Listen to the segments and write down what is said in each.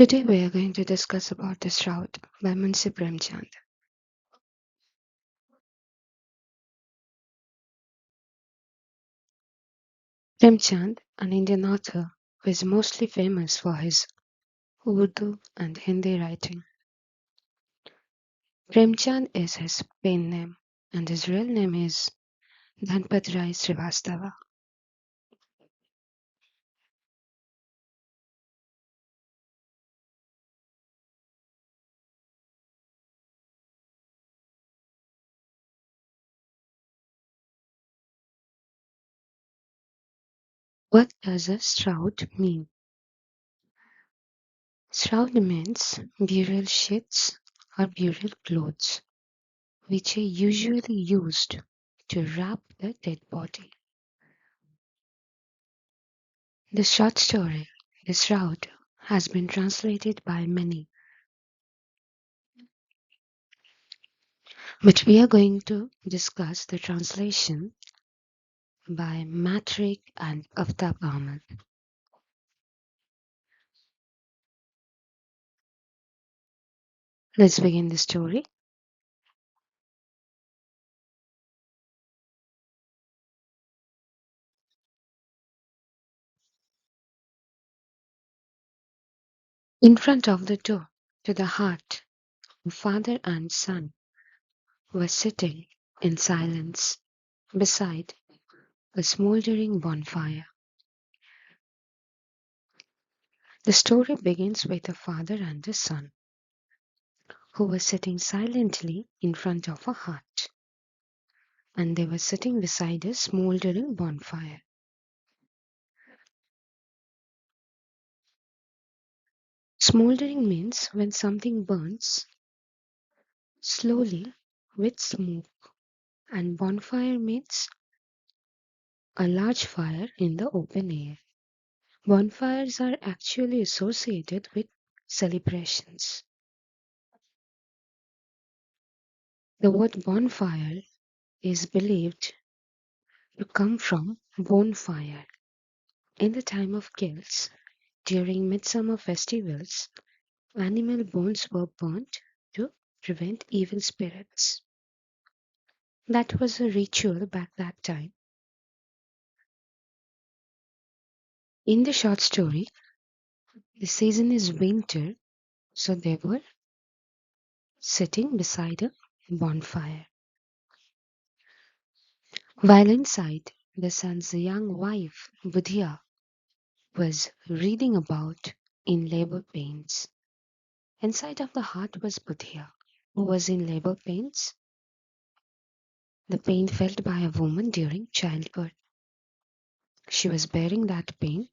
Today we are going to discuss about the Shroud by Munshi Premchand. Premchand, an Indian author who is mostly famous for his Urdu and Hindi writing. Premchand is his pen name and his real name is Dhanpat Rai Srivastava. What does a shroud mean? Shroud means burial sheets or burial clothes, which are usually used to wrap the dead body. The short story, The Shroud, has been translated by many, but we are going to discuss the translation by Matrick and Aftab Ahmed. Let's begin the story. In front of the door to the hut, father and son were sitting in silence beside a smoldering bonfire. The story begins with a father and a son who were sitting silently in front of a hut, and they were sitting beside a smoldering bonfire. Smoldering means when something burns slowly with smoke, and bonfire means a large fire in the open air. Bonfires are actually associated with celebrations. The word bonfire is believed to come from bonfire. In the time of kills, during midsummer festivals, animal bones were burnt to prevent evil spirits. That was a ritual back that time. In the short story, the season is winter, so they were sitting beside a bonfire. While inside, the son's young wife, Budhia, was reading about in labor pains. Inside of the hut was Budhia, who was in labor pains, the pain felt by a woman during childbirth. She was bearing that pain.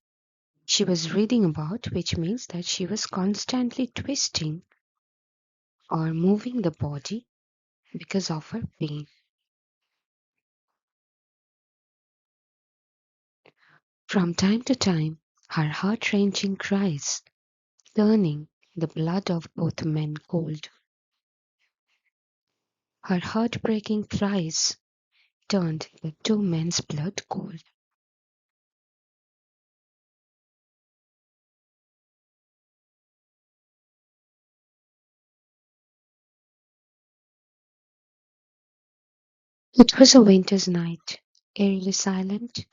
She was reading about, which means that she was constantly twisting or moving the body because of her pain. From time to time, her heart-wrenching cries, turning the blood of both men cold. Her heartbreaking cries turned the two men's blood cold. It was a winter's night, eerily silent,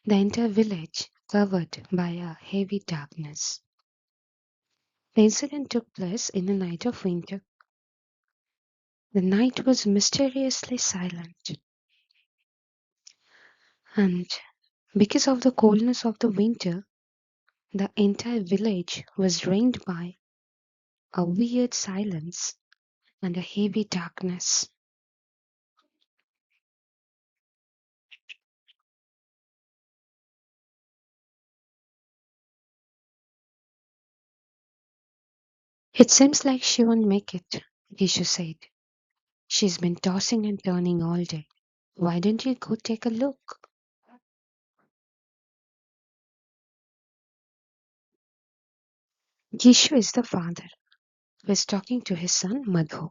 the entire village covered by a heavy darkness. The incident took place in the night of winter. The night was mysteriously silent, and because of the coldness of the winter, the entire village was ringed by a weird silence and a heavy darkness. It seems like she won't make it, Gishu said. She's been tossing and turning all day. Why don't you go take a look? Gishu is the father who is talking to his son Madhu.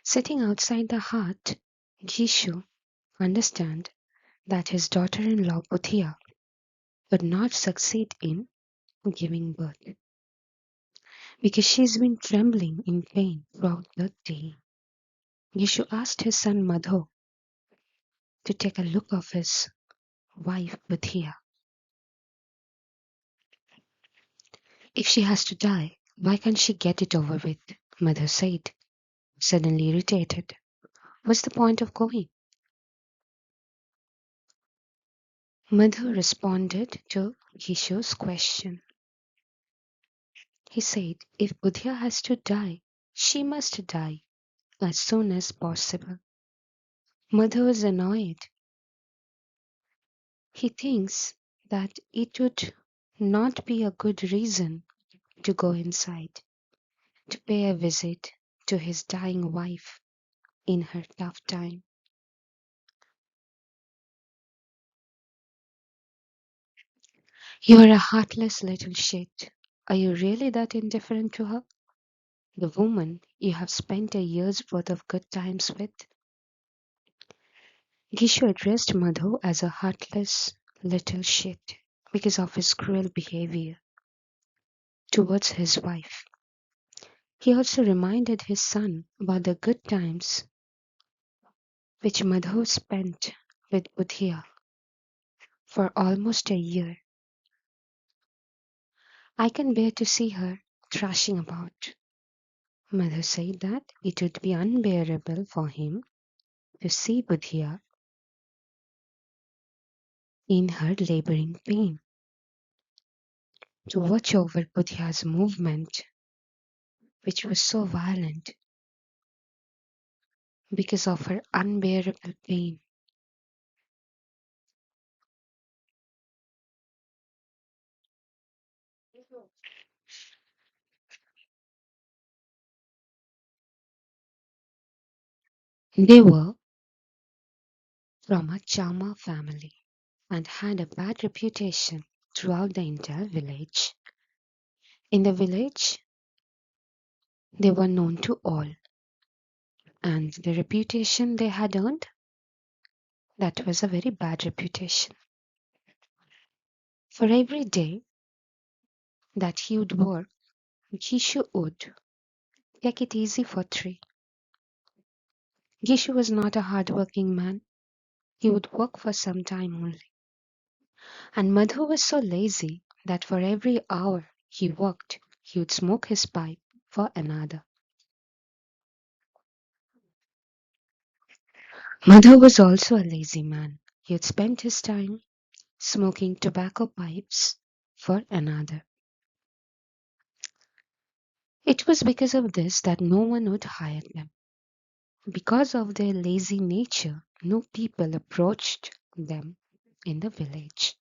Sitting outside the hut, Gishu understand that his daughter-in-law Puthia would not succeed in giving birth. because she's been trembling in pain throughout the day. Yeshu asked his son Madho to take a look of his wife Budhiya. If she has to die, why can't she get it over with? Madho said, suddenly irritated. What's the point of going? Madhu responded to Yeshu's question. He said, if Budhiya has to die, she must die as soon as possible. Madhu is annoyed. He thinks that it would not be a good reason to go inside, to pay a visit to his dying wife in her tough time. You're a heartless little shit. Are you really that indifferent to her? The woman you have spent a year's worth of good times with? Gishu addressed Madhu as a heartless little shit because of his cruel behavior towards his wife. He also reminded his son about the good times which Madhu spent with Budhiya for almost a year. I can bear to see her thrashing about. Madhu said that it would be unbearable for him to see Budhiya in her laboring pain, to watch over Budhiya's movement, which was so violent because of her unbearable pain. They were from a Chama family and had a bad reputation throughout the entire village. In the village, they were known to all, and the reputation they had earned, that was a very bad reputation. For every day that he would work, Gishu would take it easy for 3. Gishu was not a hard-working man. He would work for some time only. And Madhu was so lazy that for every hour he worked, he would smoke his pipe for another. Madhu was also a lazy man. He would spend his time smoking tobacco pipes for another. It was because of this that no one would hire them. Because of their lazy nature, no people approached them in the village.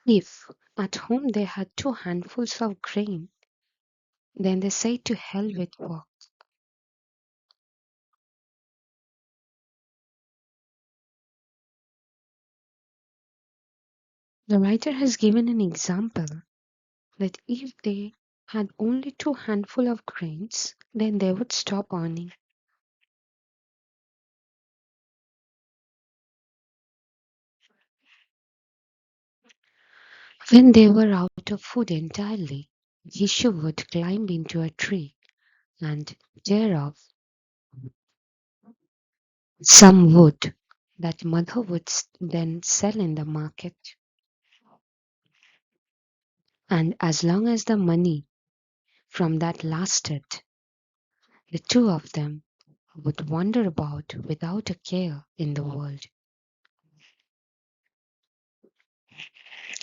If at home they had 2 handfuls of grain, then they said to hell with work. The writer has given an example that if they had only 2 handful of grains, then they would stop earning. When they were out of food entirely, Yeshu would climb into a tree and tear off some wood that mother would then sell in the market. And as long as the money from that lasted, the 2 of them would wander about without a care in the world.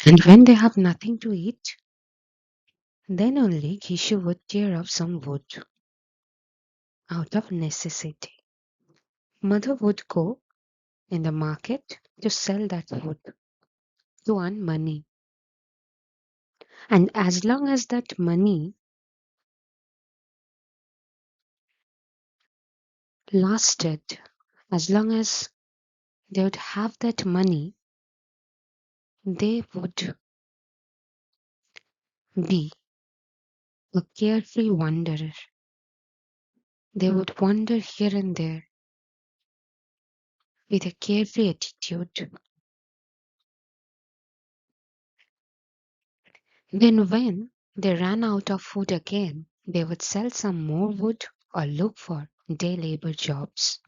And when they have nothing to eat, then only Gishu would tear off some wood out of necessity. Mother would go in the market to sell that wood to earn money. And as long as that money lasted, as long as they would have that money, they would be a carefree wanderer. They would wander here and there with a carefree attitude. Then, when they ran out of food again, they would sell some more wood or look for day labor jobs.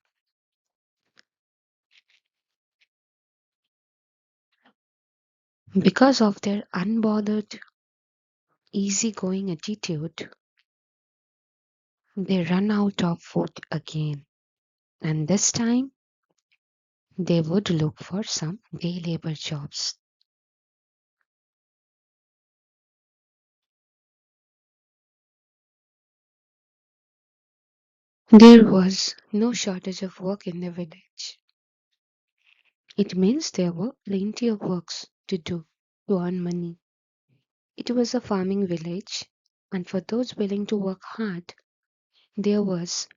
Because of their unbothered, easygoing attitude, they ran out of food again, and this time they would look for some day labor jobs. There was no shortage of work in the village. It means there were plenty of works to do to earn money. It was a farming village, and for those willing to work hard, there was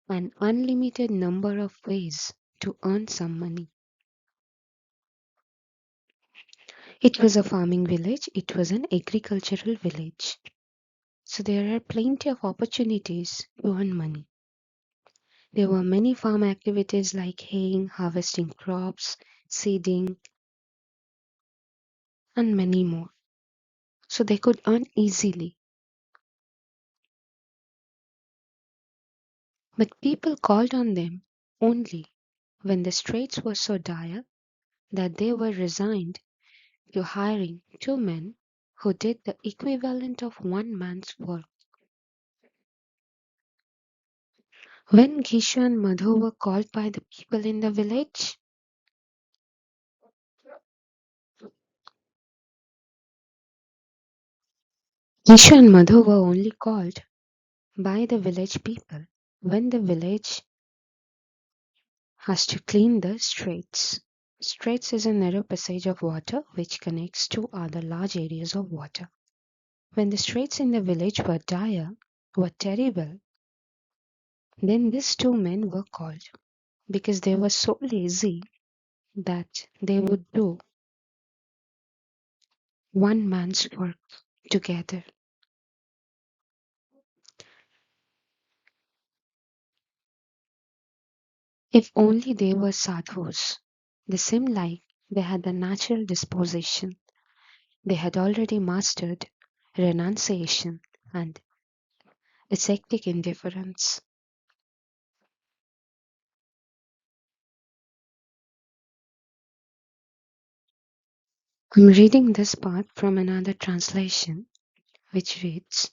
an unlimited number of ways to earn some money. It was a farming village, it was an agricultural village. So there are plenty of opportunities to earn money. There were many farm activities like haying, harvesting crops, seeding, and many more. So they could earn easily. But people called on them only when the straits were so dire that they were resigned to hiring two men who did the equivalent of one man's work. When Gishu and Madhu were called by the people in the village, Gishu and Madhu were only called by the village people when the village has to clean the straits. Straits is a narrow passage of water which connects two other large areas of water. When the straits in the village were dire, were terrible, then these two men were called because they were so lazy that they would do one man's work together. If only they were sadhus. They seemed like they had the natural disposition. They had already mastered renunciation and ascetic indifference. I'm reading this part from another translation, which reads: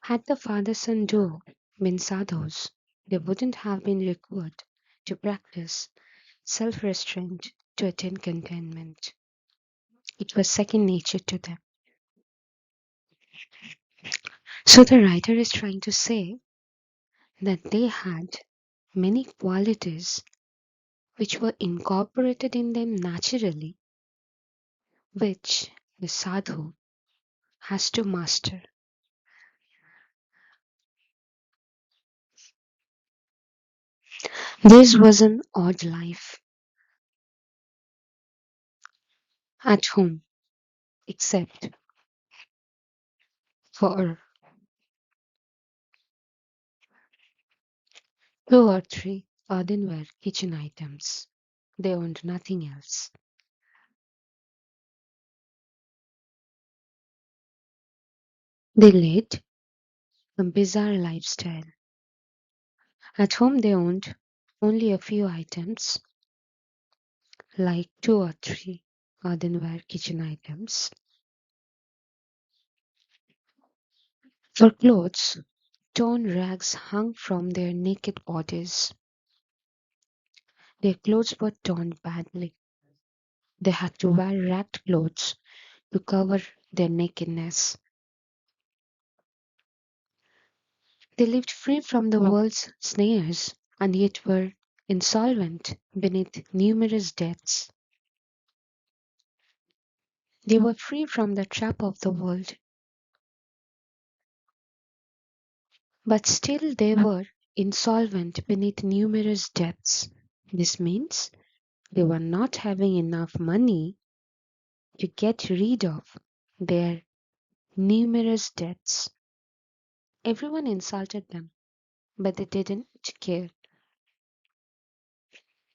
had the father son duo been sadhus, they wouldn't have been required to practice self restraint to attain contentment. It was second nature to them. So the writer is trying to say that they had many qualities which were incorporated in them naturally, which the sadhu has to master. This was an odd life at home, except for two or three earthenware kitchen items. They owned nothing else. They led a bizarre lifestyle. At home, they owned only a few items, like two or three earthenware kitchen items. For clothes, torn rags hung from their naked bodies. Their clothes were torn badly. They had to wear ragged clothes to cover their nakedness. They lived free from the world's snares and yet were insolvent beneath numerous debts. They were free from the trap of the world, but still they were insolvent beneath numerous debts. This means they were not having enough money to get rid of their numerous debts. Everyone insulted them, but they didn't care.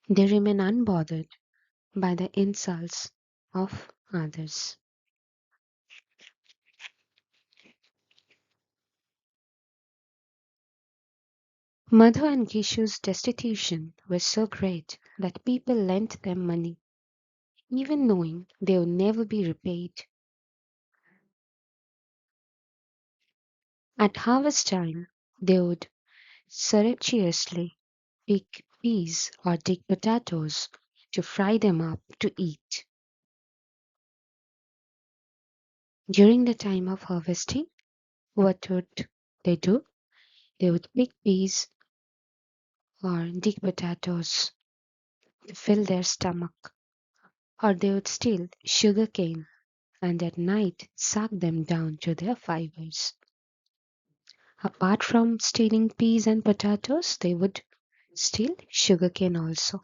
They remain unbothered by the insults of others. Madhu and Gishu's destitution was so great that people lent them money, even knowing they would never be repaid. At harvest time, they would surreptitiously pick peas or dig potatoes to fry them up to eat. During the time of harvesting, what would they do? They would pick peas or dig potatoes to fill their stomach, or they would steal sugar cane and at night suck them down to their fibers. Apart from stealing peas and potatoes, they would steal sugarcane also.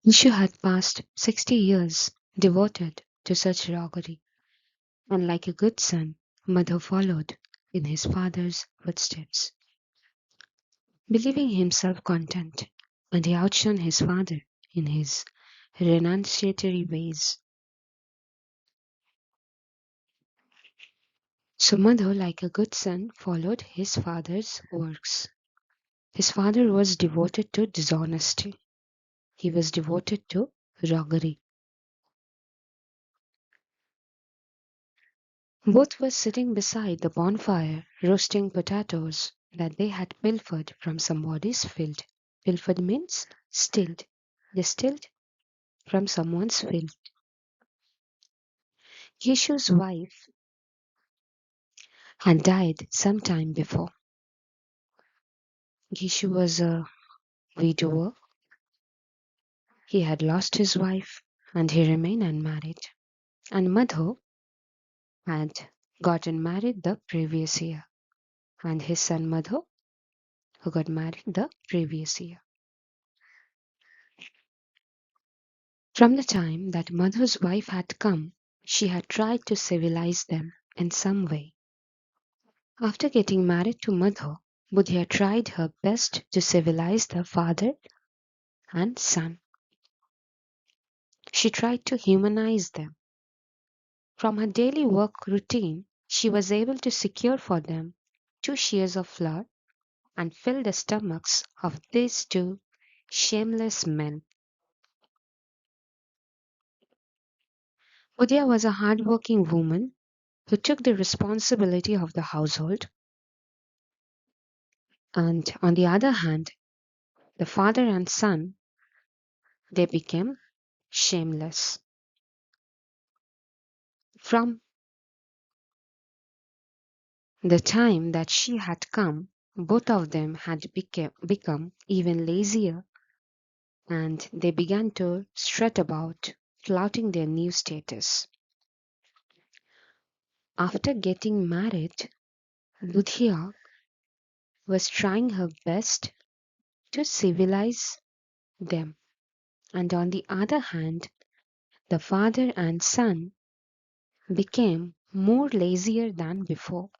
Ishu had passed 60 years devoted to such robbery, and like a good son, Madhu followed in his father's footsteps. Believing himself content, and he outshone his father in his renunciatory ways. So Madhu, like a good son, followed his father's works. His father was devoted to dishonesty. He was devoted to roguery. Both were sitting beside the bonfire, roasting potatoes that they had pilfered from somebody's field. Pilfered means stilled. They stilled from someone's field. Yeshu's wife had died some time before. Yeshu was a widower. He had lost his wife and he remained unmarried. And Madhu had gotten married the previous year. And his son Madhu, who got married the previous year. From the time that Madhu's wife had come, she had tried to civilize them in some way. After getting married to Madhu, Budhya tried her best to civilize the father and son. She tried to humanize them. From her daily work routine, she was able to secure for them 2 shears of flour and fill the stomachs of these two shameless men. Budhya was a hard-working woman who took the responsibility of the household, and on the other hand, the father and son, they became shameless. From the time that she had come, both of them had become even lazier, and they began to strut about, flouting their new status. After getting married, Budhya was trying her best to civilize them, and on the other hand, the father and son became more lazier than before.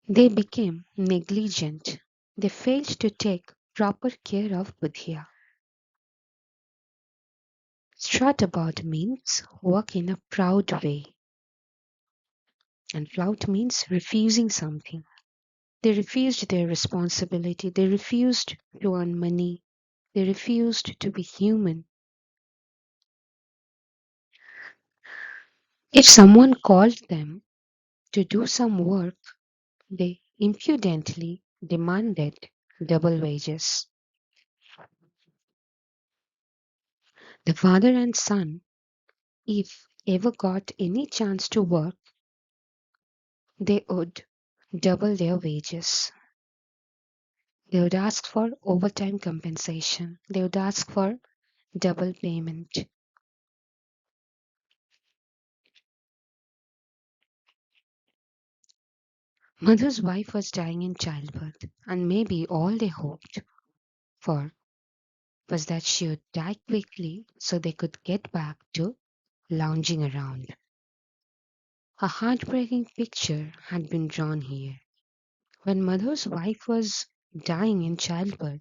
They became negligent. They failed to take proper care of Budhya. Strut about means work in a proud way, and flout means refusing something. They refused their responsibility. They refused to earn money. They refused to be human. If someone called them to do some work, they impudently demanded double wages. The father and son, if ever got any chance to work, they would double their wages. They would ask for overtime compensation. They would ask for double payment. Madhu's wife was dying in childbirth, and maybe all they hoped for was that she would die quickly so they could get back to lounging around. A heartbreaking picture had been drawn here. When Madhu's wife was dying in childbirth,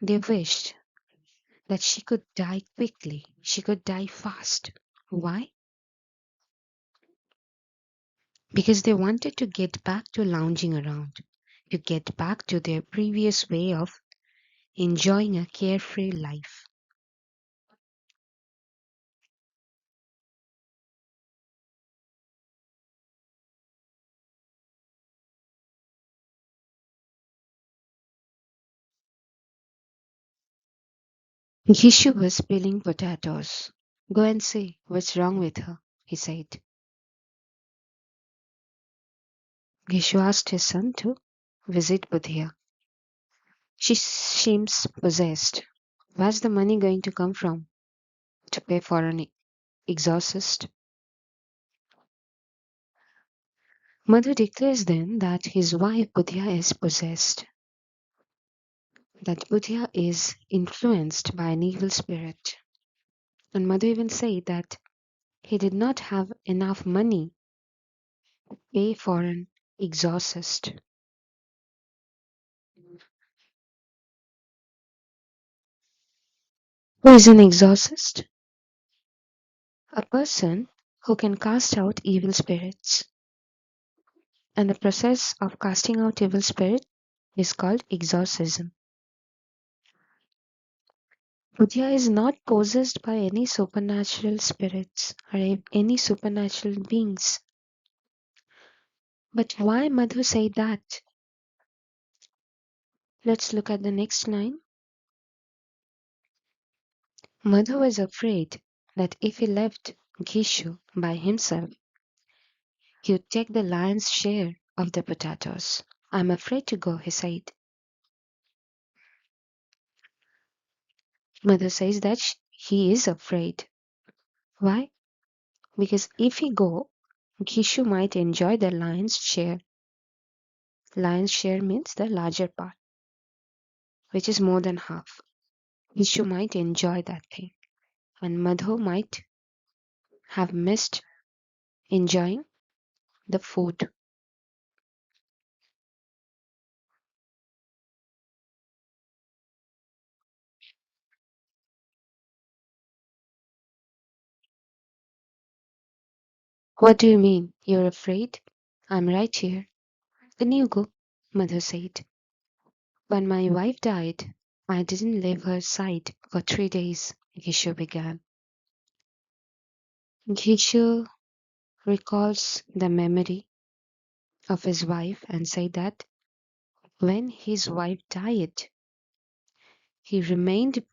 they wished that she could die quickly, she could die fast. Why? Because they wanted to get back to lounging around, to get back to their previous way of enjoying a carefree life. Gishu was peeling potatoes. Go and see what's wrong with her, he said. Gishu asked his son to visit Budhia. She seems possessed. Where's the money going to come from to pay for an exorcist? Madhu declares then that his wife Budhya is possessed, that Budhya is influenced by an evil spirit. And Madhu even said that he did not have enough money to pay for an exorcist. Who is an exorcist? A person who can cast out evil spirits. And the process of casting out evil spirit is called exorcism. Budhya is not possessed by any supernatural spirits or any supernatural beings. But why Madhu said that? Let's look at the next line. Madhu was afraid that if he left Gishu by himself, he would take the lion's share of the potatoes. I'm afraid to go, he said. Madhu says that he is afraid. Why? Because if he go, Gishu might enjoy the lion's share. Lion's share means the larger part, which is more than half. Gishu might enjoy that thing, and Madhu might have missed enjoying the food. What do you mean? You're afraid? I'm right here. Then you go, Madhu said. When my wife died, I didn't leave her side for 3 days, Gishu began. Gishu recalls the memory of his wife and said that when his wife died, he remained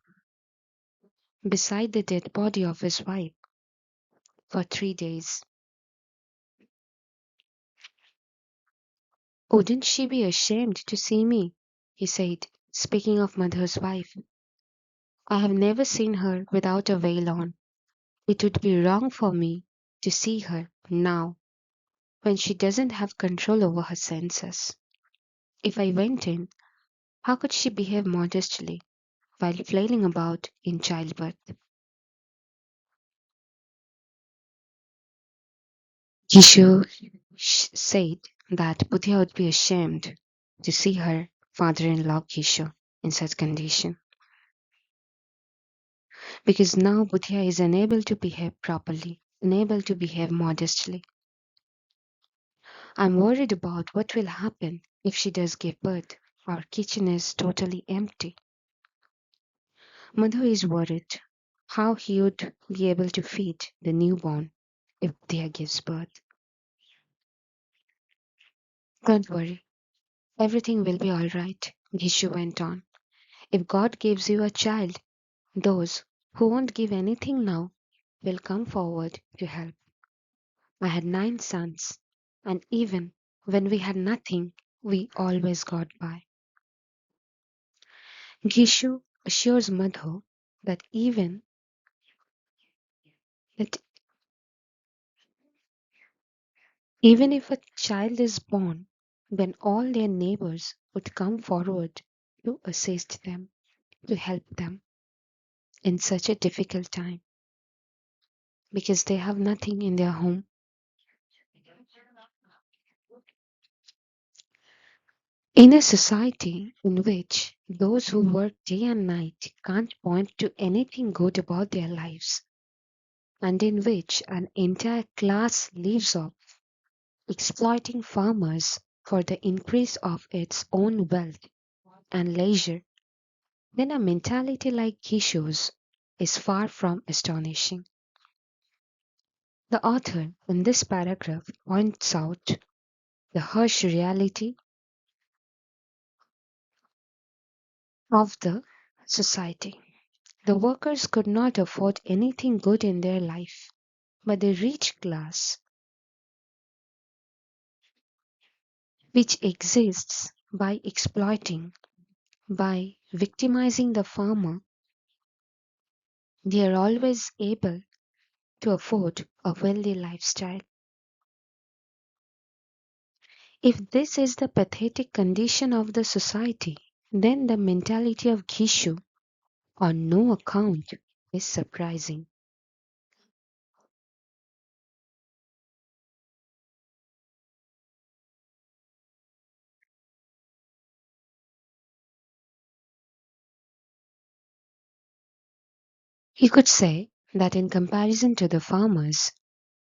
beside the dead body of his wife for 3 days. Wouldn't she be ashamed to see me? He said, speaking of Madhu's wife. I have never seen her without a veil on. It would be wrong for me to see her now when she doesn't have control over her senses. If I went in, how could she behave modestly while flailing about in childbirth? Gishu said that Buddha would be ashamed to see her father-in-law Gishu in such condition because now Buddha is unable to behave properly, unable to behave modestly. I'm worried about what will happen if she does give birth. Our kitchen is totally empty. Madhu is worried how he would be able to feed the newborn if Dia gives birth. Don't worry, everything will be all right, Gishu went on. If God gives you a child, those who won't give anything now will come forward to help. I had 9 sons, and even when we had nothing, we always got by. Gishu assures Madhu that that even if a child is born, then all their neighbors would come forward to assist them, to help them in such a difficult time because they have nothing in their home. In a society in which Those who work day and night can't point to anything good about their lives, and in which an entire class lives off, exploiting farmers for the increase of its own wealth and leisure, then a mentality like Kisho's is far from astonishing. The author in this paragraph points out the harsh reality of the society. The workers could not afford anything good in their life, but the rich class, which exists by exploiting, by victimizing the farmer, they are always able to afford a wealthy lifestyle. If this is the pathetic condition of the society, then the mentality of Gishu on no account is surprising. You could say that in comparison to the farmers,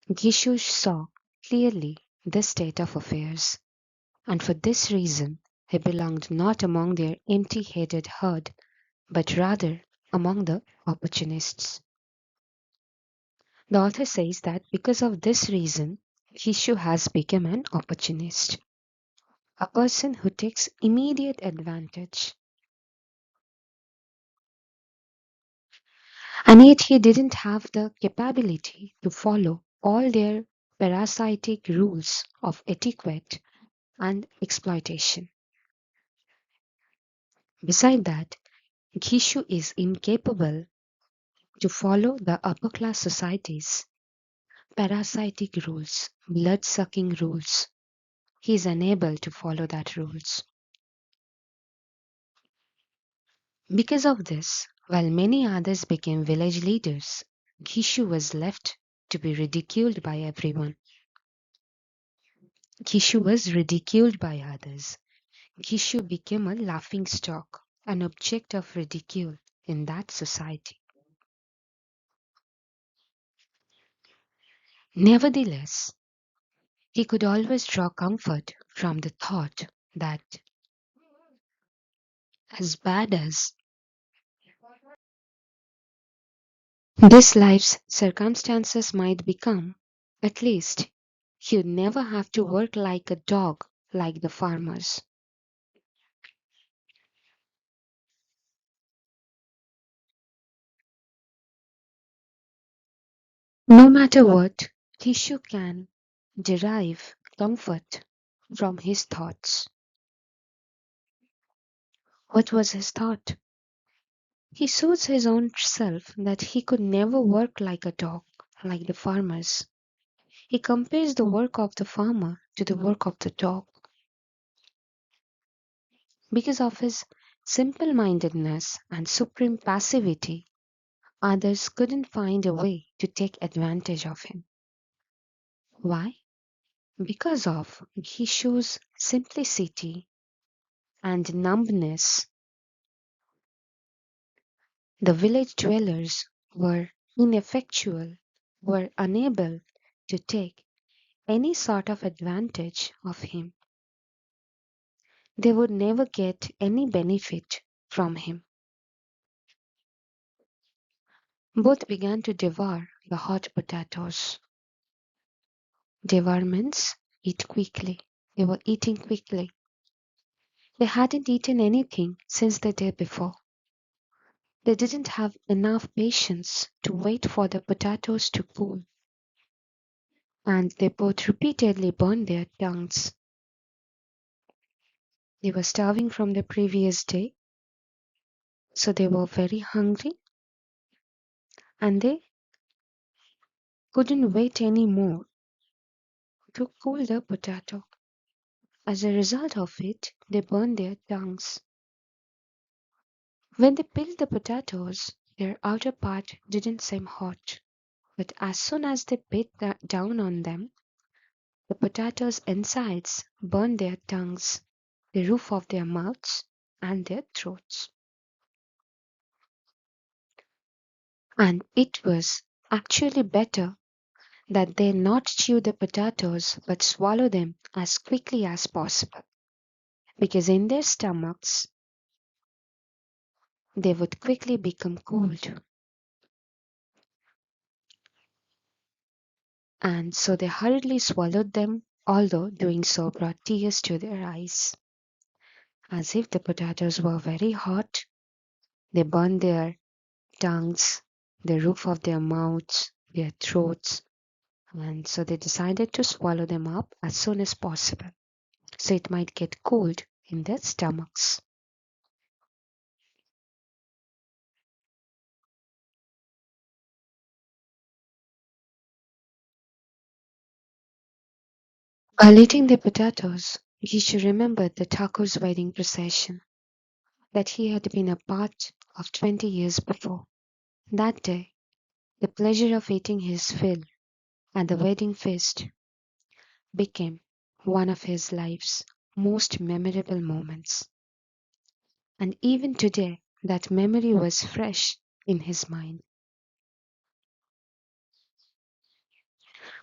Gishu saw clearly this state of affairs, and for this reason he belonged not among their empty headed herd, but rather among the opportunists. The author says that because of this reason, Gishu has become an opportunist, a person who takes immediate advantage. And yet he didn't have the capability to follow all their parasitic rules of etiquette and exploitation. Beside that, Gishu is incapable to follow the upper class society's parasitic rules, blood sucking rules. He is unable to follow that rules. Because of this, while many others became village leaders, Gishu was left to be ridiculed by everyone. Gishu was ridiculed by others. Gishu became a laughing stock, an object of ridicule in that society. Nevertheless, he could always draw comfort from the thought that, as bad as this life's circumstances might become, at least he'd never have to work like a dog like the farmers. No matter what, Tishu can derive comfort from his thoughts. What was his thought? He soothes his own self that he could never work like a dog, like the farmers. He compares the work of the farmer to the work of the dog. Because of his simple mindedness and supreme passivity, others couldn't find a way to take advantage of him. Why? Because of Gishu's simplicity and numbness, the village dwellers were ineffectual, were unable to take any sort of advantage of him. They would never get any benefit from him. Both began to devour the hot potatoes. Devour means eat quickly. They were eating quickly. They hadn't eaten anything since the day before. They didn't have enough patience to wait for the potatoes to cool, and they both repeatedly burned their tongues. They were starving from the previous day, so they were very hungry, and they couldn't wait any more to cool the potato. As a result of it, they burned their tongues. When they peeled the potatoes, their outer part didn't seem hot, but as soon as they bit down on them, the potatoes' insides burned their tongues, the roof of their mouths, and their throats. And it was actually better that they not chew the potatoes but swallow them as quickly as possible, because in their stomachs they would quickly become cold. And so they hurriedly swallowed them, although doing so brought tears to their eyes. As if the potatoes were very hot, they burned their tongues, the roof of their mouths, their throats, and so they decided to swallow them up as soon as possible, so it might get cold in their stomachs. While eating the potatoes, Gishu remembered the Thakur's wedding procession that he had been a part of 20 years before. That day, the pleasure of eating his fill at the wedding feast became one of his life's most memorable moments. And even today, that memory was fresh in his mind.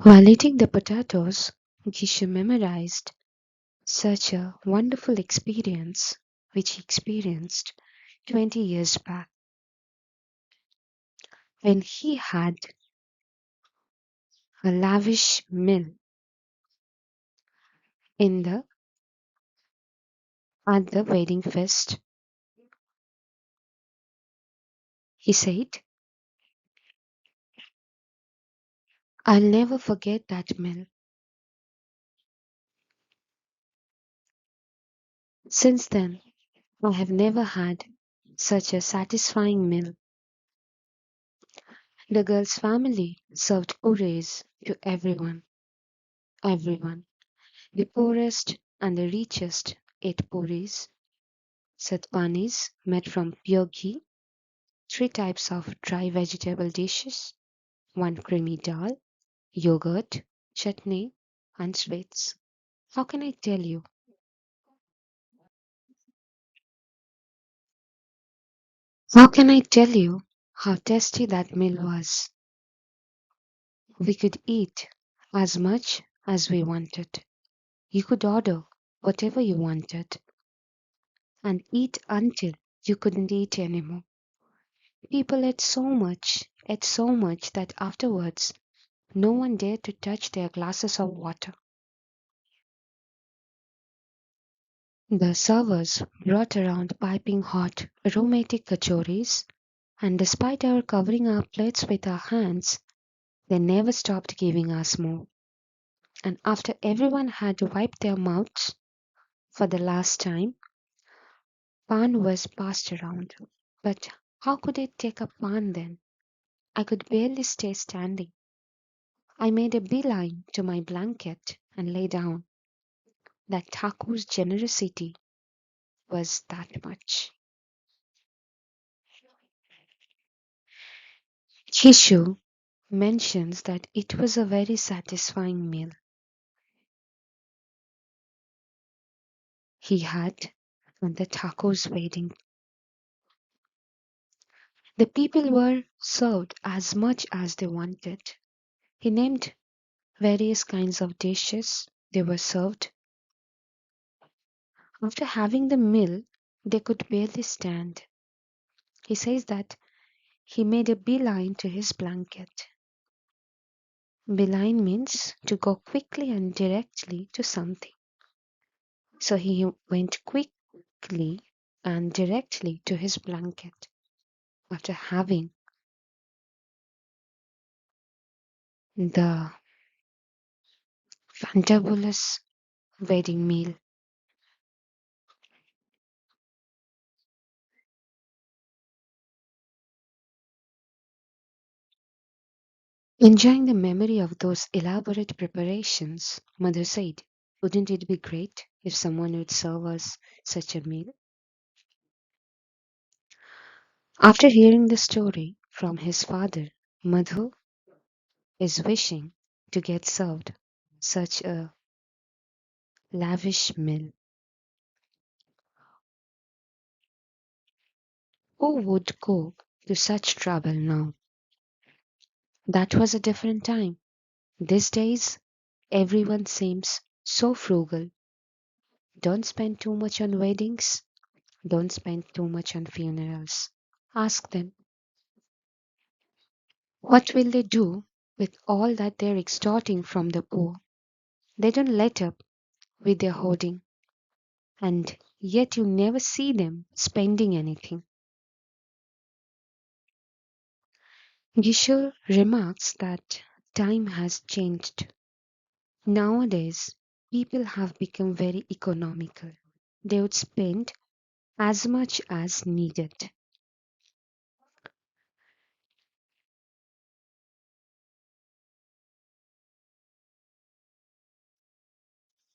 While eating the potatoes, Gishu memorized such a wonderful experience which he experienced 20 years back when he had a lavish meal in the at the wedding feast. He said, I'll never forget that meal. Since then, I have never had such a satisfying meal. The girl's family served purees to everyone. The poorest and the richest ate purees, satpanis made from pure ghee, three types of dry vegetable dishes, one creamy dal, yogurt, chutney, and sweets. How can I tell you? How can I tell you how tasty that meal was? We could eat as much as we wanted. You could order whatever you wanted and eat until you couldn't eat anymore. People ate so much that afterwards no one dared to touch their glasses of water. The servers brought around piping hot, aromatic kachoris, and despite our covering our plates with our hands, they never stopped giving us more. And after everyone had wiped their mouths for the last time, pan was passed around. But how could I take a pan then? I could barely stay standing. I made a beeline to my blanket and lay down. That Thakur's generosity was that much. Kishu mentions that it was a very satisfying meal he had at the Thakur's wedding. The people were served as much as they wanted. He named various kinds of dishes they were served. After having the meal, they could barely stand. He says that he made a beeline to his blanket. Beeline means to go quickly and directly to something. So he went quickly and directly to his blanket after having the fantabulous wedding meal. Enjoying the memory of those elaborate preparations, Mother said, wouldn't it be great if someone would serve us such a meal? After hearing the story from his father, Madhu is wishing to get served such a lavish meal. Who would go to such trouble now? That was a different time. These days, everyone seems so frugal. Don't spend too much on weddings. Don't spend too much on funerals. Ask them, what will they do with all that they're extorting from the poor? They don't let up with their hoarding, and yet you never see them spending anything. Gishore remarks that time has changed. Nowadays, people have become very economical. They would spend as much as needed.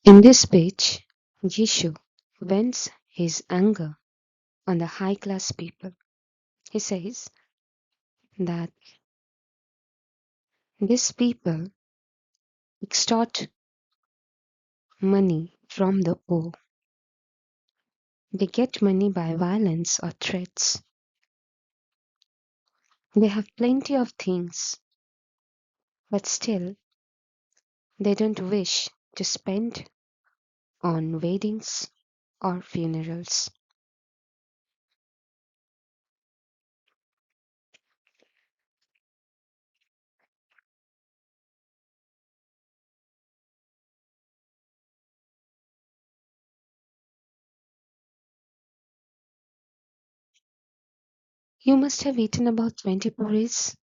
In this speech, Jishu vents his anger on the high class people. He says that these people extort money from the poor. They get money by violence or threats. They have plenty of things, but still they don't wish to spend on weddings or funerals. You must have eaten about 20 puris,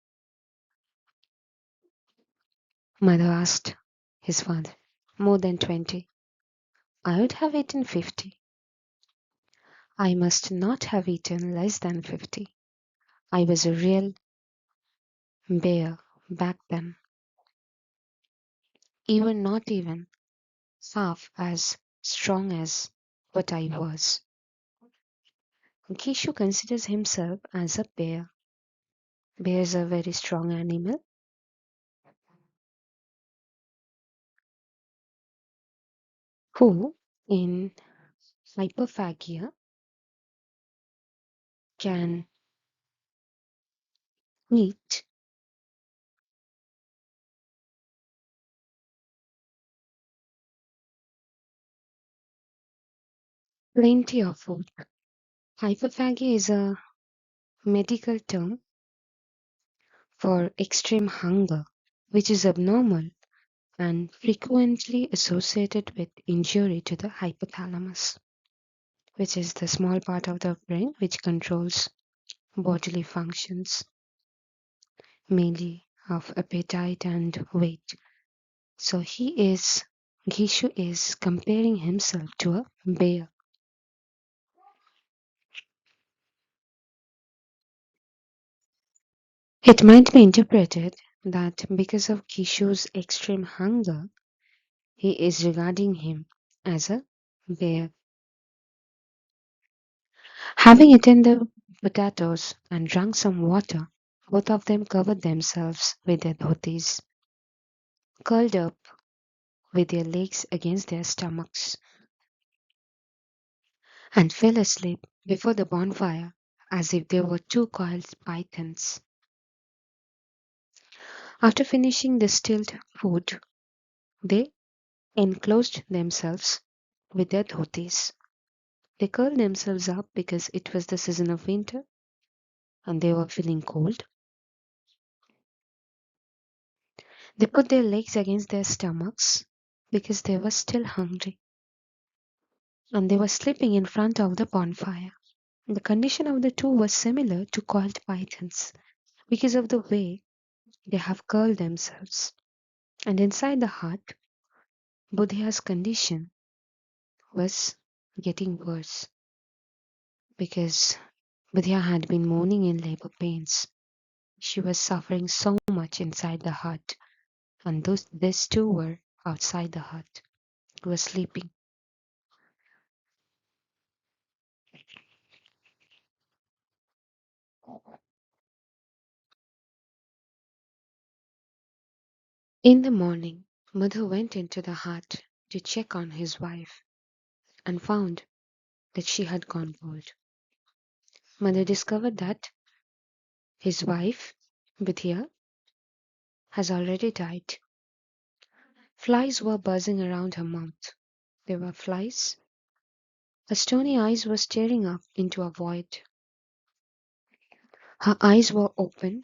mother asked his father. More than 20. I would have eaten 50. I must not have eaten less than 50. I was a real bear back then. Even not even half as strong as what I was. Kishu considers himself as a bear. Bears are a very strong animal who, in hyperphagia, can eat plenty of food. Hyperphagia is a medical term for extreme hunger, which is abnormal and frequently associated with injury to the hypothalamus, which is the small part of the brain which controls bodily functions, mainly of appetite and weight. So Gishu is comparing himself to a bear. It might be interpreted that because of Gishu's extreme hunger, he is regarding him as a bear. Having eaten the potatoes and drunk some water, both of them covered themselves with their dhotis, curled up with their legs against their stomachs, and fell asleep before the bonfire as if they were two coiled pythons. After finishing the stilled food, they enclosed themselves with their dhotis. They curled themselves up because it was the season of winter and they were feeling cold. They put their legs against their stomachs because they were still hungry and they were sleeping in front of the bonfire. The condition of the two was similar to coiled pythons because of the way they have curled themselves. And inside the hut, Buddha's condition was getting worse because Buddha had been moaning in labor pains. She was suffering so much inside the hut, and these two were outside the hut, were sleeping. In the morning, Mother went into the hut to check on his wife and found that she had gone cold. Mother discovered that his wife, Bithia, has already died. Flies were buzzing around her mouth. There were flies. Her stony eyes were staring up into a void. Her eyes were open,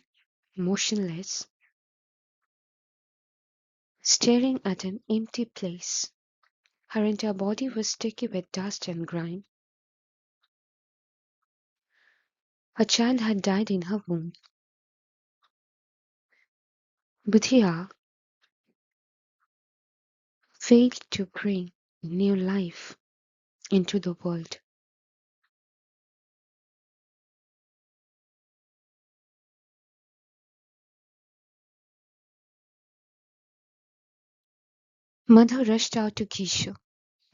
motionless, staring at an empty place. Her entire body was sticky with dust and grime. Her child had died in her womb. Bithia failed to bring new life into the world. Mother rushed out to Kishu.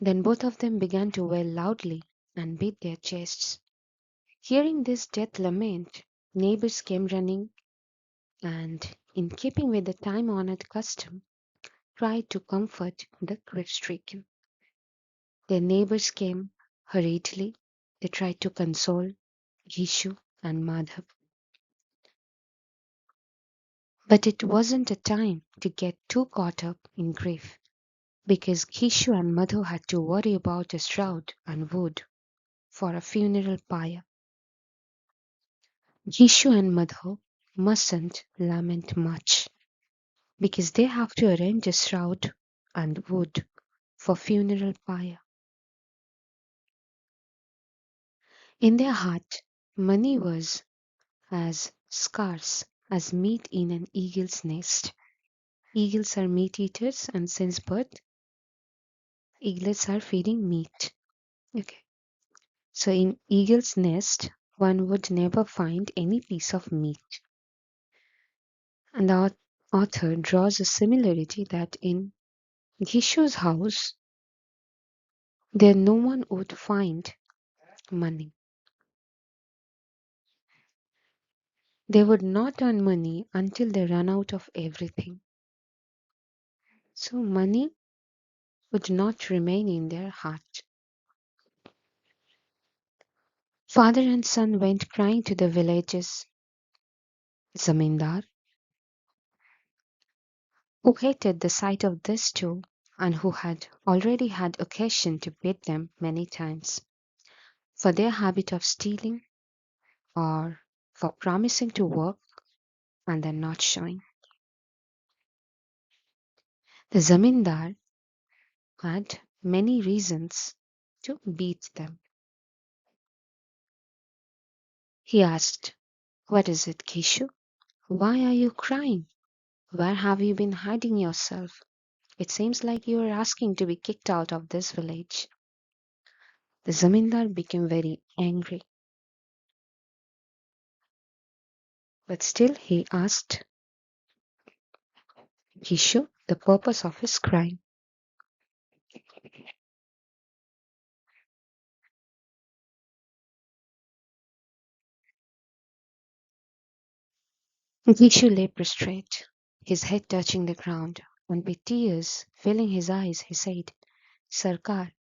Then both of them began to wail loudly and beat their chests. Hearing this death lament, neighbors came running and, in keeping with the time honored custom, tried to comfort the grief stricken. Their neighbors came hurriedly. They tried to console Gishu and Madhav. But it wasn't a time to get too caught up in grief because Gishu and Madhu had to worry about a shroud and wood for a funeral pyre. Gishu and Madhu mustn't lament much because they have to arrange a shroud and wood for funeral pyre. In their heart, money was as scarce as meat in an eagle's nest. Eagles are meat eaters, and since birth, eaglets are feeding meat. Okay. So in eagle's nest, one would never find any piece of meat. And the author draws a similarity that in Gishu's house, there no one would find money. They would not earn money until they run out of everything. So money would not remain in their heart. Father and son went crying to the village's zamindar, who hated the sight of this too, and who had already had occasion to beat them many times for their habit of stealing or for promising to work and then not showing. The zamindar had many reasons to beat them. He asked, "What is it, Kishu? Why are you crying? Where have you been hiding yourself? It seems like you are asking to be kicked out of this village." The zamindar became very angry, but still he asked Kishu the purpose of his crime. Kishu lay prostrate, his head touching the ground, and with tears filling his eyes, he said, "Sarkar,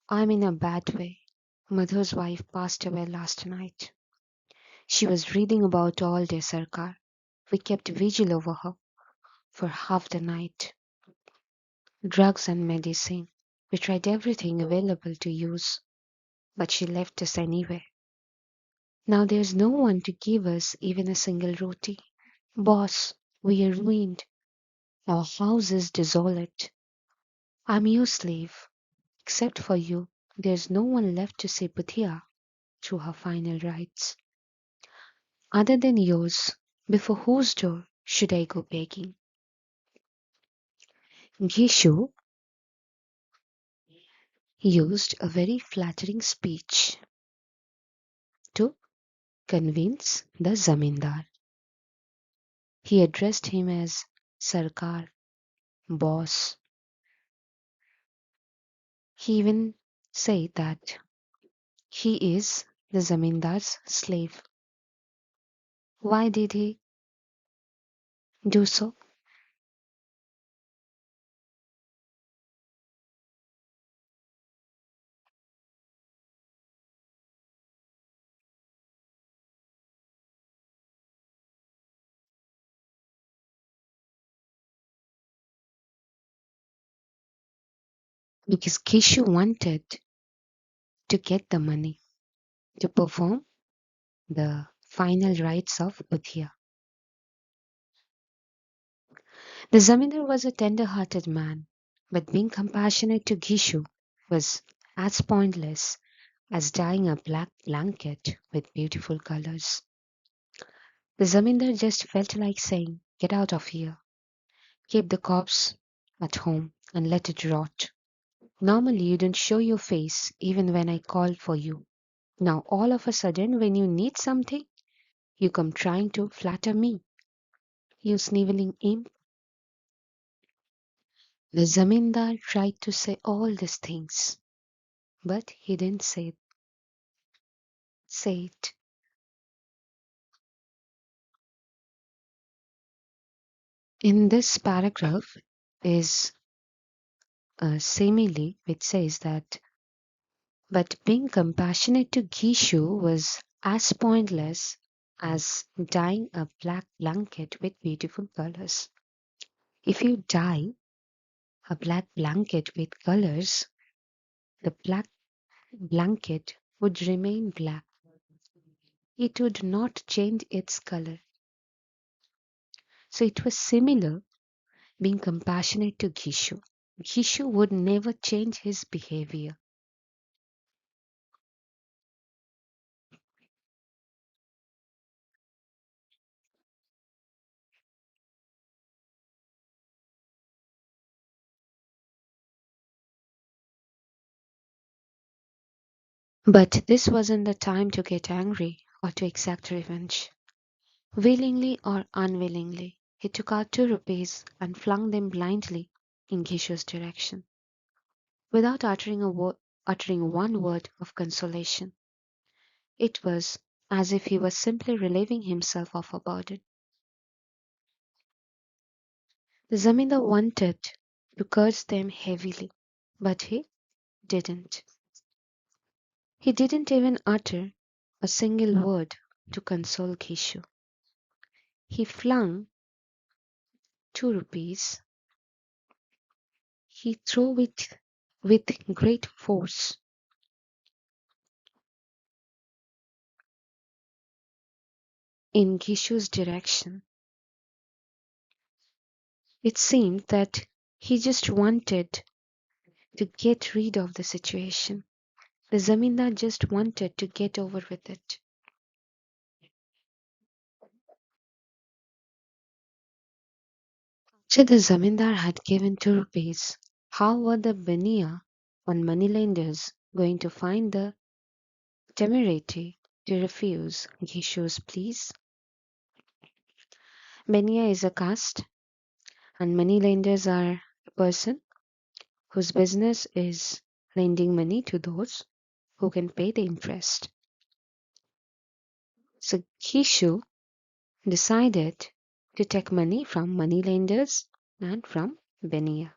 I'm in a bad way. Madhu's wife passed away last night. She was reading about all day, Sarkar. We kept vigil over her for half the night. Drugs and medicine. We tried everything available to use, but she left us anyway. Now there's no one to give us even a single roti. Boss, we are ruined. Our house is desolate. I'm your slave. Except for you, there's no one left to see Bhutia through her final rites. Other than yours, before whose door should I go begging?" Gishu used a very flattering speech to convince the zamindar. He addressed him as Sarkar, boss. He even said that he is the zamindar's slave. Why did he do so? because Kishu wanted to get the money to perform the final rites of Buddhya. The Zamindar was a tender hearted man, but being compassionate to Gishu was as pointless as dyeing a black blanket with beautiful colors. The Zamindar just felt like saying, "Get out of here, keep the corpse at home, and let it rot. Normally, you don't show your face even when I call for you. Now, all of a sudden, when you need something, you come trying to flatter me, you sniveling imp." The Zamindar tried to say all these things, but he didn't say it. In this paragraph is a simile which says that, but being compassionate to Gishu was as pointless as dyeing a black blanket with beautiful colors. If you dye a black blanket with colors, the black blanket would remain black. It would not change its color. So it was similar being compassionate to Gishu. Gishu would never change his behavior. But this wasn't the time to get angry or to exact revenge. Willingly or unwillingly, he took out 2 rupees and flung them blindly in Gishu's direction, without uttering one word of consolation. It was as if he was simply relieving himself of a burden. The Zamindar wanted to curse them heavily, but he didn't. He didn't even utter a single word to console Gishu. He flung 2 rupees. He threw it with great force in Gishu's direction. It seemed that he just wanted to get rid of the situation. The Zamindar just wanted to get over with it. So the Zamindar had given 2 rupees. How were the Benia on moneylenders going to find the temerity to refuse Gishu's pleas? Benia is a caste, and moneylenders are a person whose business is lending money to those who can pay the interest. So Gishu decided to take money from moneylenders and from Benia.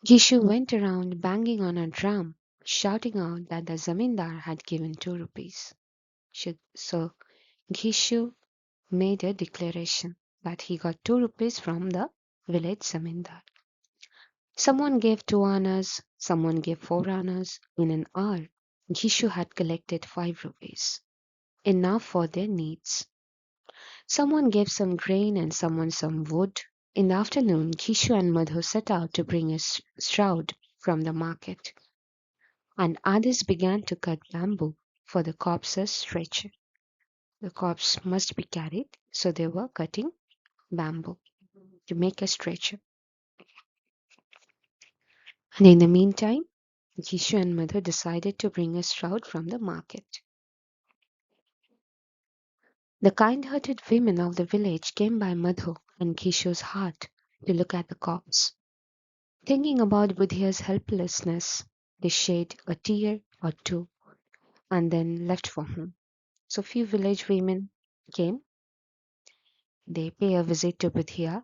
Gishu went around banging on a drum, shouting out that the Zamindar had given 2 rupees. So Gishu made a declaration that he got 2 rupees from the village Zamindar. Someone gave 2 annas, someone gave 4 annas. In an hour, Gishu had collected 5 rupees, enough for their needs. Someone gave some grain and someone some wood. In the afternoon, Gishu and Madhu set out to bring a shroud from the market, and others began to cut bamboo for the corpse's stretcher. The corpse must be carried, so they were cutting bamboo to make a stretcher. And in the meantime, Gishu and Madhu decided to bring a shroud from the market. The kind-hearted women of the village came by Madhu and Gishu's hut to look at the corpse. Thinking about Budhya's helplessness, they shed a tear or two and then left for home. So few village women came, they pay a visit to Budhya,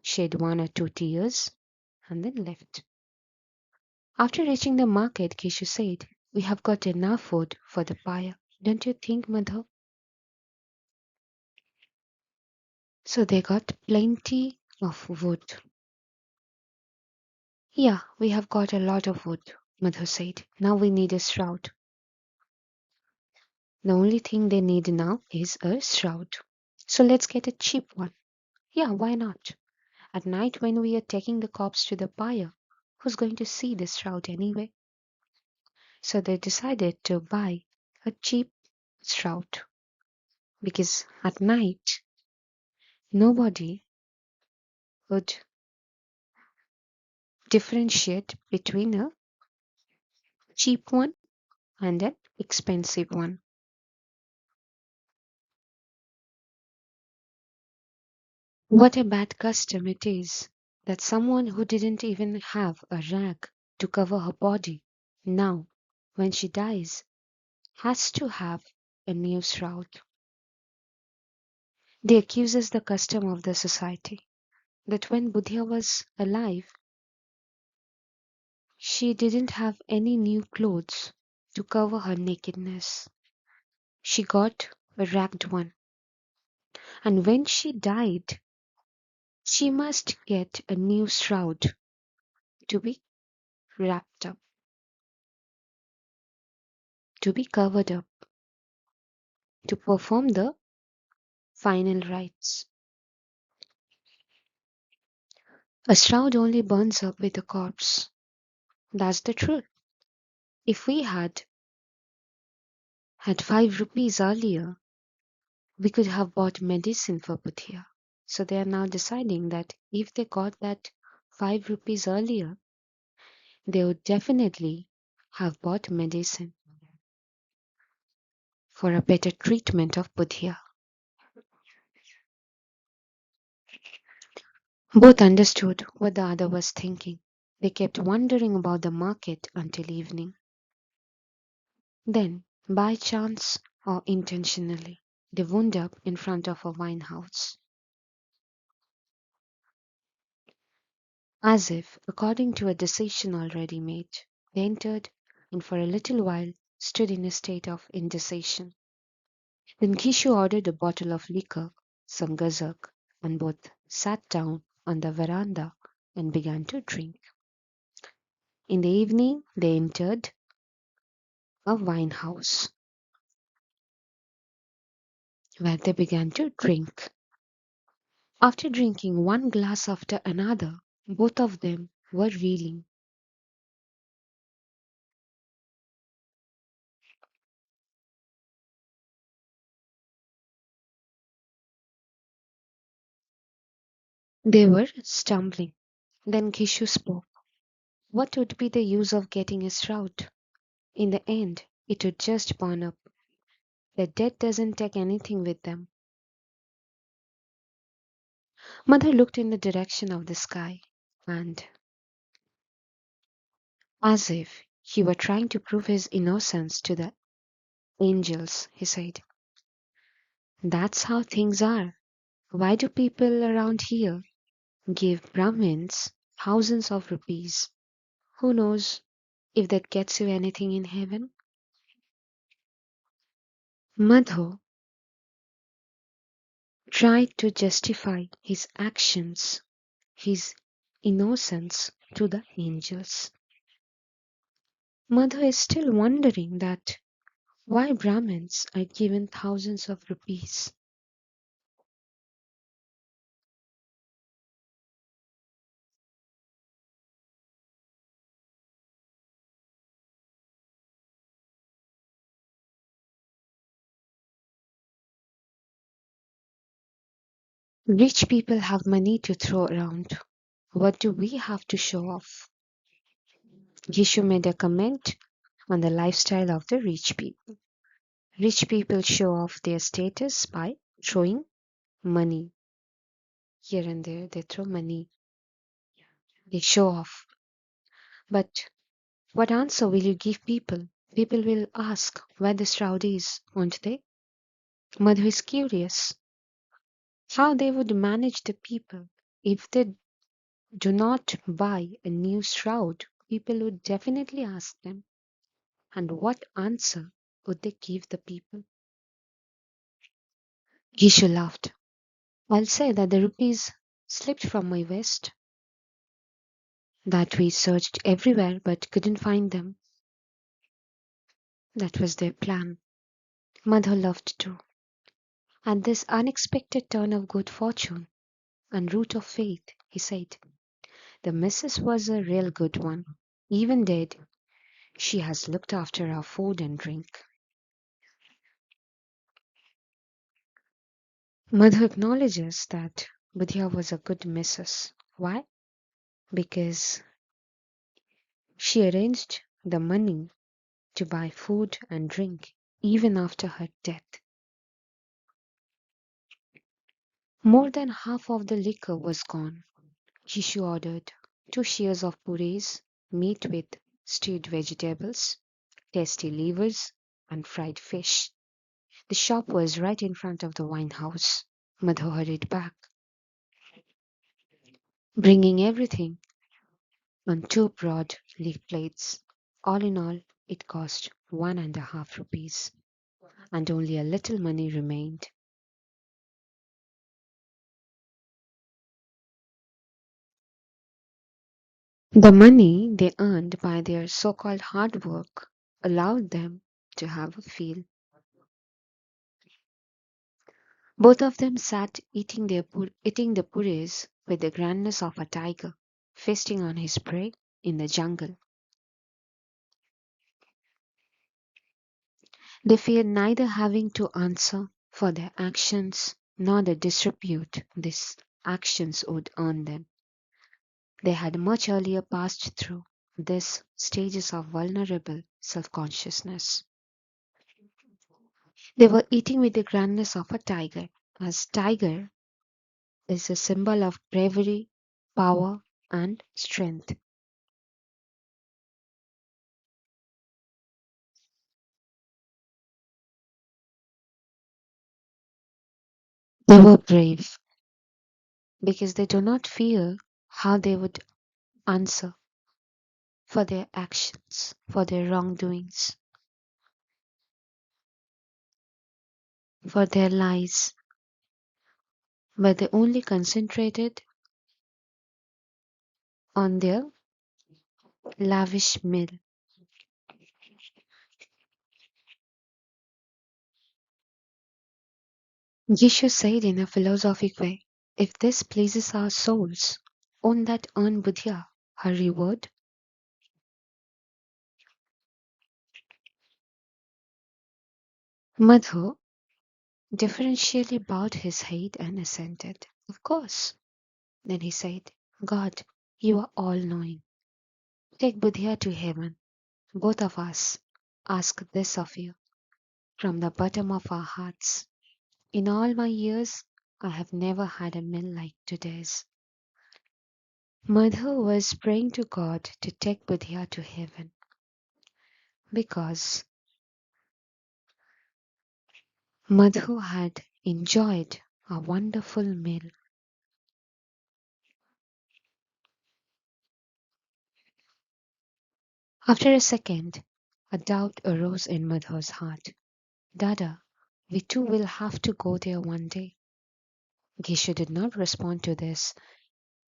shed 1 or 2 tears, and then left. After reaching the market, Kishu said, "We have got enough food for the pyre, don't you think, Madhu?" So they got plenty of wood. Yeah, we have got a lot of wood, Madhu said. Now we need a shroud. The only thing they need now is a shroud. So let's get a cheap one. Yeah, why not? At night when we are taking the corpse to the pyre, who's going to see the shroud anyway? So they decided to buy a cheap shroud because at night nobody would differentiate between a cheap one and an expensive one. What a bad custom it is that someone who didn't even have a rag to cover her body now, when she dies, has to have a new shroud. They accuse us the custom of the society that when Buddha was alive, she didn't have any new clothes to cover her nakedness. She got a ragged one, and when she died, she must get a new shroud to be wrapped up, to be covered up, to perform the final rites. A shroud only burns up with a corpse. That's the truth. If we had 5 rupees earlier, we could have bought medicine for Puthia. So they are now deciding that if they got that 5 rupees earlier, they would definitely have bought medicine for a better treatment of Puthia. Both understood what the other was thinking. They kept wondering about the market until evening. Then, by chance or intentionally, they wound up in front of a wine house. As if, according to a decision already made, they entered and for a little while stood in a state of indecision. Then Kishu ordered a bottle of liquor, some gazak, and both sat down on the veranda and began to drink. In the evening, they entered a wine house where they began to drink. After drinking one glass after another, both of them were reeling. They were stumbling. Then Kishu spoke. What would be the use of getting a shroud? In the end, it would just burn up. The dead doesn't take anything with them. Mother looked in the direction of the sky, and, as if he were trying to prove his innocence to the angels, he said, that's how things are. Why do people around here give Brahmins thousands of rupees? Who knows if that gets you anything in heaven? Madhu tried to justify his actions, his innocence to the angels. Madhu is still wondering that why Brahmins are given thousands of rupees. Rich people have money to throw around. What do we have to show off? Gishu made a comment on the lifestyle of the rich people. Rich people show off their status by throwing money. Here and there, they throw money. They show off. But what answer will you give people? People will ask where the shroud is, won't they? Madhu is curious how they would manage the people. If they do not buy a new shroud, people would definitely ask them. And what answer would they give the people? Gishu laughed. I'll say that the rupees slipped from my vest. that we searched everywhere but couldn't find them. That was their plan. Mother loved to. At this unexpected turn of good fortune and root of faith, he said, the missus was a real good one. Even dead, she has looked after our food and drink. Mother acknowledges that Budhya was a good missus. Why? Because she arranged the money to buy food and drink even after her death. More than half of the liquor was gone. She ordered 2 shares of purees, meat with stewed vegetables, tasty livers, and fried fish. The shop was right in front of the wine house. Madhu hurried back, bringing everything on 2 broad leaf plates. All in all, it cost 1.5 rupees, and only a little money remained. The money they earned by their so called hard work allowed them to have a feel. Both of them sat eating the puris with the grandness of a tiger, feasting on his prey in the jungle. They feared neither having to answer for their actions nor the disrepute these actions would earn them. They had much earlier passed through these stages of vulnerable self consciousness. They were eating with the grandness of a tiger, as tiger is a symbol of bravery, power, and strength. They were brave because they do not fear how they would answer for their actions, for their wrongdoings, for their lies, but they only concentrated on their lavish meal. Yeshu said in a philosophic way, if this pleases our souls, won't that earn Buddha her reward? Madhu deferentially bowed his head and assented. Of course. Then he said, God, you are all knowing. Take Buddha to heaven. Both of us ask this of you from the bottom of our hearts. In all my years, I have never had a meal like today's. Madhu was praying to God to take Buddha to heaven because Madhu had enjoyed a wonderful meal. After a second, a doubt arose in Madhu's heart. Dada, we too will have to go there one day. Geshu did not respond to this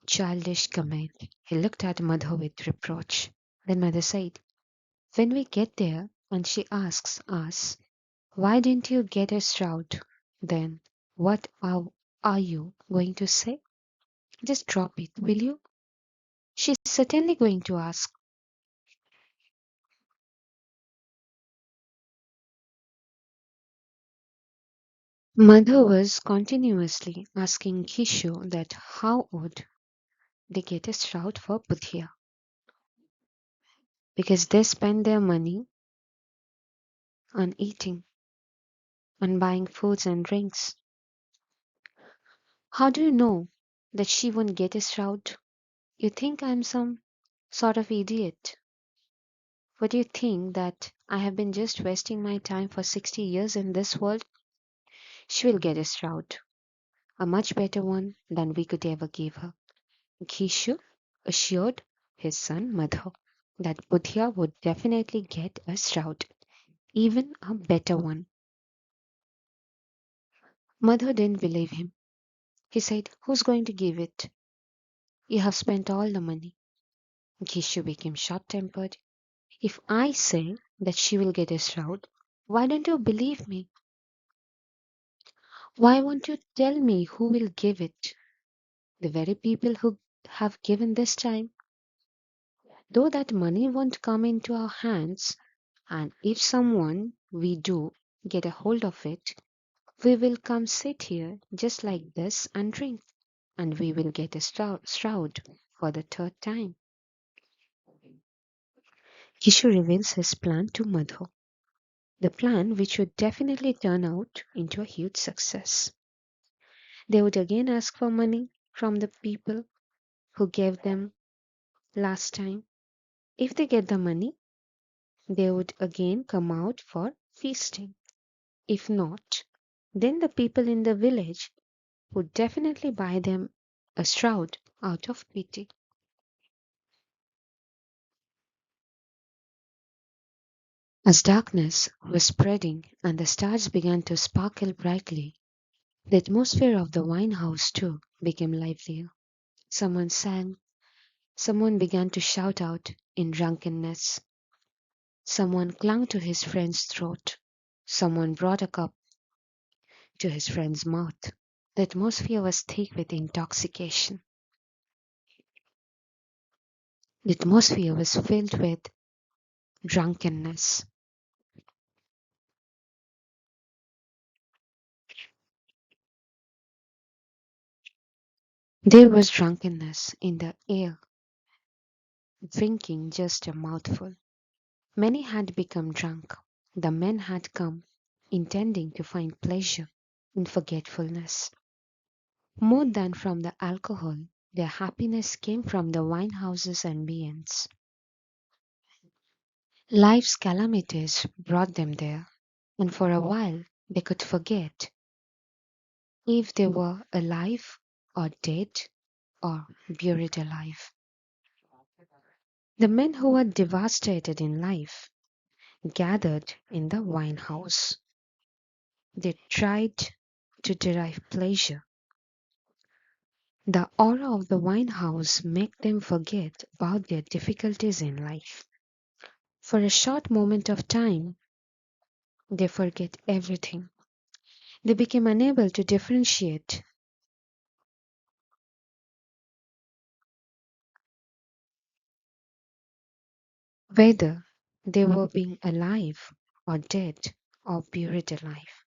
childish comment. He looked at Madhu with reproach. Then Mother said, when we get there and she asks us, why didn't you get a shroud? Then what are you going to say? Just drop it, will you? She's certainly going to ask. Mother was continuously asking Kishu that how would they get a shroud for Buddhya because they spend their money on eating, on buying foods and drinks. How do you know that she won't get a shroud? You think I'm some sort of idiot? What do you think that I have been just wasting my time for 60 years in this world? She will get a shroud, a much better one than we could ever give her. Kishu assured his son Madhu that Buddhya would definitely get a shroud, even a better one. Madhu didn't believe him. He said, who's going to give it? You have spent all the money. Gishu became short tempered. If I say that she will get a shroud, why don't you believe me? Why won't you tell me who will give it? The very people who have given this time. Though that money won't come into our hands, and if someone we do get a hold of it, we will come sit here just like this and drink, and we will get a shroud for the third time. Kishu reveals his plan to Madhu, the plan which would definitely turn out into a huge success. They would again ask for money from the people who gave them last time. If they get the money, they would again come out for feasting. If not, then the people in the village would definitely buy them a shroud out of pity. As darkness was spreading and the stars began to sparkle brightly, the atmosphere of the wine house too became livelier. Someone sang, someone began to shout out in drunkenness, someone clung to his friend's throat, someone brought a cup to his friend's mouth. The atmosphere was thick with intoxication. The atmosphere was filled with drunkenness. There was drunkenness in the air, drinking just a mouthful. Many had become drunk. The men had come, intending to find pleasure in forgetfulness. More than from the alcohol, their happiness came from the wine houses and viands. Life's calamities brought them there, and for a while they could forget if they were alive or dead or buried alive. The men who were devastated in life gathered in the wine house. They tried to derive pleasure. The aura of the wine house made them forget about their difficulties in life. For a short moment of time, they forget everything. They became unable to differentiate whether they were being alive or dead or buried alive.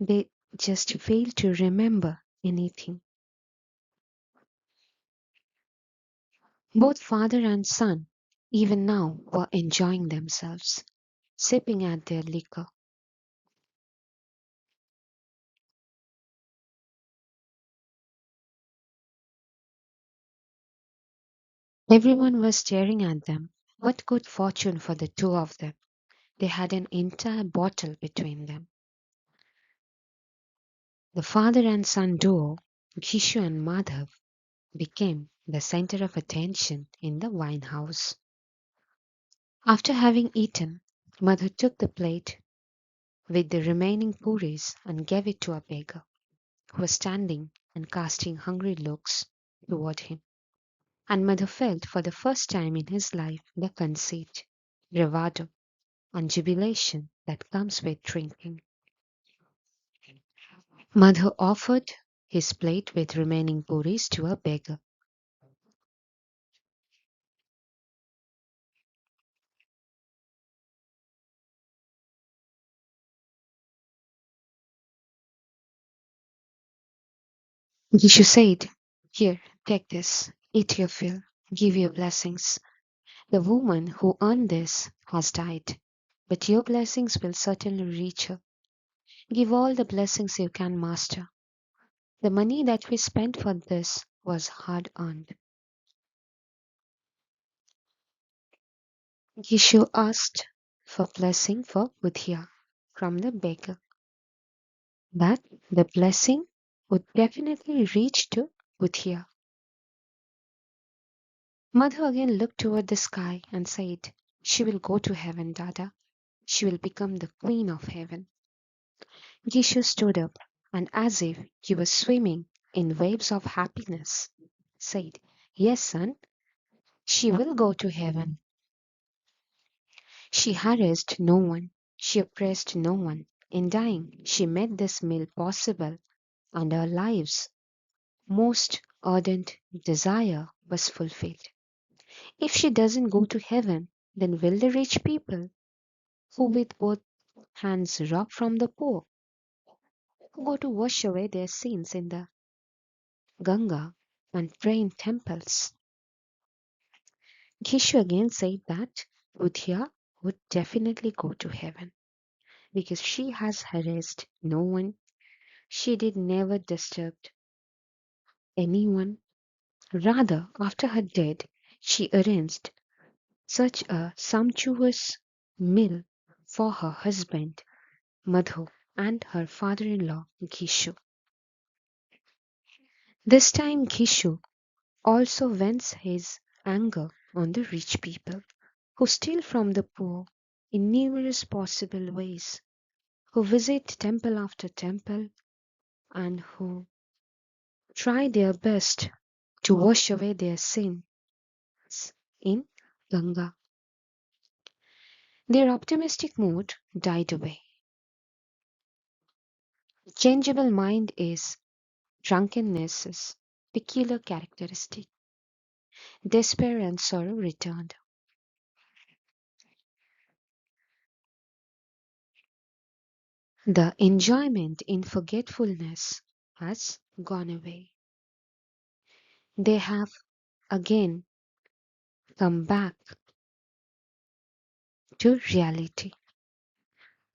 They just failed to remember anything. Both father and son, even now, were enjoying themselves, sipping at their liquor. Everyone was staring at them. What good fortune for the two of them! They had an entire bottle between them. The father and son duo, Gishu and Madhav, became the center of attention in the wine house. After having eaten, Madhu took the plate with the remaining puris and gave it to a beggar, who was standing and casting hungry looks toward him. And Madhu felt for the first time in his life the conceit, bravado, and jubilation that comes with drinking. Madhu offered his plate with remaining puris to a beggar. Gishu said, "Here, take this, eat your fill, give your blessings. The woman who earned this has died, but your blessings will certainly reach her. Give all the blessings you can, master. The money that we spent for this was hard earned." Gishu asked for blessing for Budhya from the beggar, that the blessing would definitely reach to Budhya. Madhu again looked toward the sky and said, "She will go to heaven, Dada. She will become the queen of heaven." Gishu stood up and, as if he was swimming in waves of happiness, said, "Yes, son, She will go to heaven. She harassed no one. She oppressed no one. In dying, she made this meal possible, and her life's most ardent desire was fulfilled. If she doesn't go to heaven, then will the rich people, who with both hands rob from the poor, who go to wash away their sins in the Ganga and pray in temples? Kishu again said that Budhya would definitely go to heaven because she has harassed no one. She did never disturbed anyone. Rather, after her death, she arranged such a sumptuous meal for her husband Madhu and her father-in-law Gishu. This time Gishu also vents his anger on the rich people who steal from the poor in numerous possible ways, who visit temple after temple, and who try their best to wash away their sins in Ganga. Their optimistic mood died away. Changeable mind is drunkenness's peculiar characteristic. Despair and sorrow returned. The enjoyment in forgetfulness has gone away. They have again come back to reality.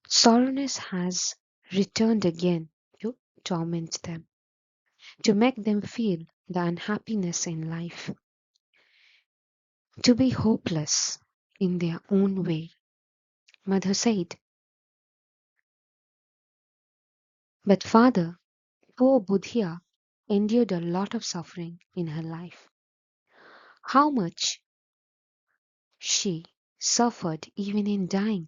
Sorrowness has returned again to torment them, to make them feel the unhappiness in life, to be hopeless in their own way. Mother said, but father, poor Budhya endured a lot of suffering in her life. How much she suffered even in dying.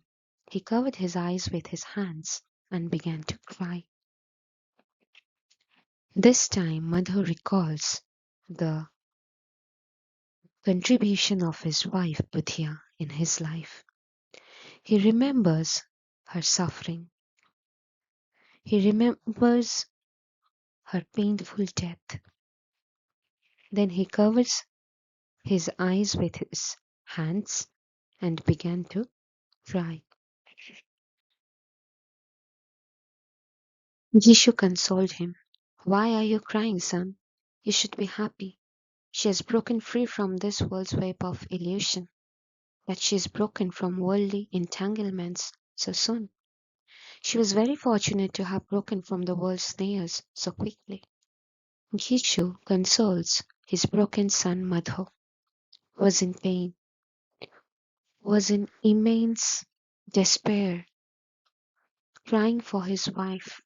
He covered his eyes with his hands and began to cry. This time Madhu recalls the contribution of his wife Budhya in his life. He remembers her suffering. He remembers her painful death. Then he covers his eyes with his hands and began to cry. Jishu consoled him. Why are you crying, son? You should be happy. She has broken free from this world's web of illusion. That she is broken from worldly entanglements so soon. She was very fortunate to have broken from the world's snares so quickly. Jishu consoles his broken son Madhu, was in pain, was in immense despair, crying for his wife.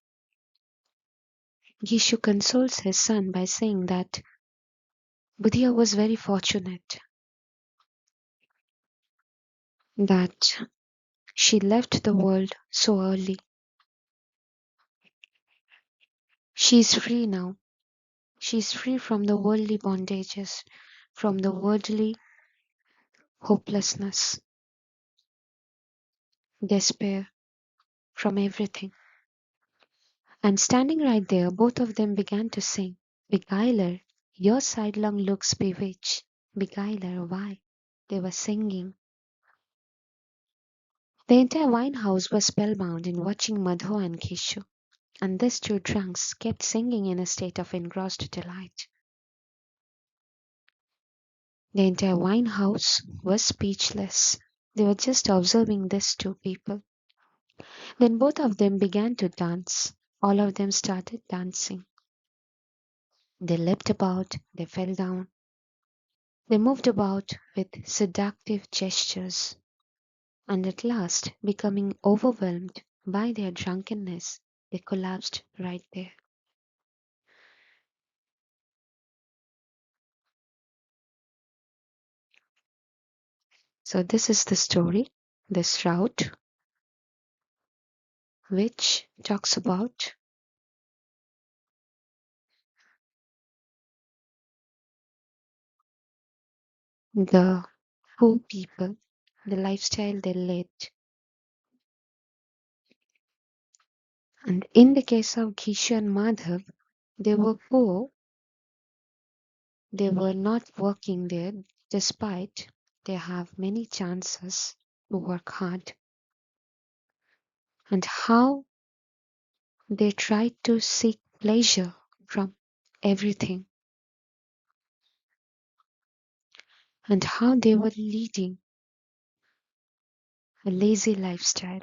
Gishu consoles his son by saying that Budhya was very fortunate that she left the world so early. She is free now. She is free from the worldly bondages, from the worldly hopelessness, despair, from everything. And standing right there, both of them began to sing, Beguiler, your sidelong looks bewitch. Beguiler, why? They were singing. The entire wine house was spellbound in watching Madhu and Kishu, and these two drunks kept singing in a state of engrossed delight. The entire wine house was speechless. They were just observing these two people. Then both of them began to dance. All of them started dancing. They leapt about, they fell down, they moved about with seductive gestures, and at last, becoming overwhelmed by their drunkenness, they collapsed right there. So, this is the story, the Shroud, which talks about the poor people, the lifestyle they led. And in the case of Gisha and Madhav, they were poor, they were not working there despite they have many chances to work hard. And how they tried to seek pleasure from everything, and how they were leading a lazy lifestyle.